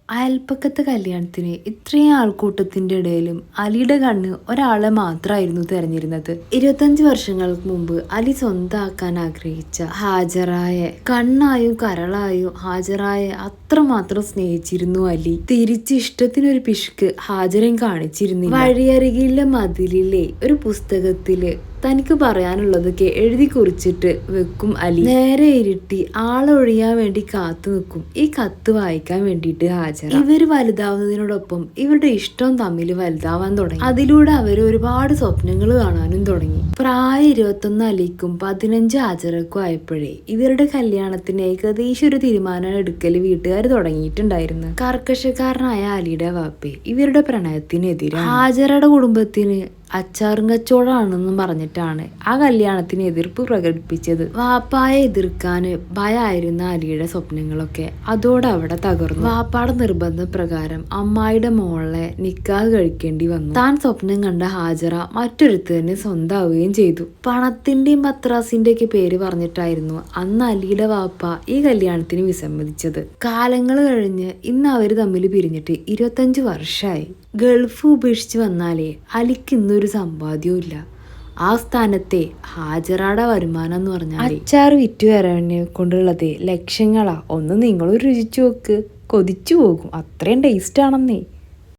അയൽപ്പക്കത്തെ കല്യാണത്തിന് ഇത്രയും ആൾക്കൂട്ടത്തിന്റെ ഇടയിലും അലിയുടെ കണ്ണ് ഒരാളെ മാത്രമായിരുന്നു തെരഞ്ഞിരുന്നത്. 25 വർഷങ്ങൾക്ക് മുമ്പ് അലി സ്വന്തമാക്കാൻ ആഗ്രഹിച്ച ഹാജറായെ കണ്ണായും കരളായും ഹാജറായെ അത്രമാത്രം സ്നേഹിച്ചിരുന്നു അലി. തിരിച്ച് ഇഷ്ടത്തിനൊരു പിശുക്ക് ഹാജരയും കാണിച്ചിരുന്നില്ല. വഴിയരികിലെ മതിലിലെ ഒരു പുസ്തകത്തില് തനിക്ക് പറയാനുള്ളതൊക്കെ എഴുതി കുറിച്ചിട്ട് വെക്കും അലി. നേരെ ഇരുട്ടി ആളൊഴിയാൻ വേണ്ടി കാത്തു നിൽക്കും ഈ കത്ത് വായിക്കാൻ വേണ്ടിയിട്ട് ഹാജറ. ഇവര് വലുതാവുന്നതിനോടൊപ്പം ഇവരുടെ ഇഷ്ടം തമ്മിൽ വലുതാവാൻ തുടങ്ങി. അതിലൂടെ അവർ ഒരുപാട് സ്വപ്നങ്ങൾ കാണാനും തുടങ്ങി. പ്രായം 21 അലിക്കും 15 ഹാജറക്കും ആയപ്പോഴേ ഇവരുടെ കല്യാണത്തിന് ഏകദേശം ഒരു തീരുമാനം എടുക്കൽ വീട്ടുകാർ തുടങ്ങിയിട്ടുണ്ടായിരുന്നു. കർക്കശക്കാരനായ അലിയുടെ വാപ്പേ ഇവരുടെ പ്രണയത്തിനെതിരെ ഹാജറയുടെ കുടുംബത്തിന് അച്ചാറും കച്ചവടമാണെന്നും പറഞ്ഞിട്ടാണ് ആ കല്യാണത്തിന് എതിർപ്പ് പ്രകടിപ്പിച്ചത്. വാപ്പായെ എതിർക്കാന് ഭയമായിരുന്ന അലിയുടെ സ്വപ്നങ്ങളൊക്കെ അതോടെ അവിടെ തകർന്നു. വാപ്പാടെ നിർബന്ധ പ്രകാരം അമ്മായിയുടെ മോളെ നിക്കാഹ് കഴിക്കേണ്ടി വന്നു. താൻ സ്വപ്നം കണ്ട ഹാജറ മറ്റൊരുത്തന്നെ സ്വന്തമാവുകയും ചെയ്തു. പണത്തിന്റെയും പത്രാസിന്റെ ഒക്കെ പേര് പറഞ്ഞിട്ടായിരുന്നു അന്ന് അലിയുടെ വാപ്പ ഈ കല്യാണത്തിന് വിസമ്മതിച്ചത്. കാലങ്ങൾ കഴിഞ്ഞ് ഇന്ന് അവര് തമ്മിൽ പിരിഞ്ഞിട്ട് 25 വർഷമായി. ഗൾഫ് ഉപേക്ഷിച്ച് വന്നാലേ അലിക്ക് ഇന്നൊരു സമ്പാദ്യവും ഇല്ല. ആ സ്ഥാനത്തെ ഹാജറയുടെ വരുമാനം എന്ന് പറഞ്ഞാൽ അച്ചാർ വിറ്റു വരവിനെ കൊണ്ടുള്ളത് ലക്ഷങ്ങളാ. ഒന്ന് നിങ്ങളും രുചിച്ചു നോക്ക്, കൊതിച്ചു പോകും, അത്രയും ടേസ്റ്റ് ആണെന്നേ.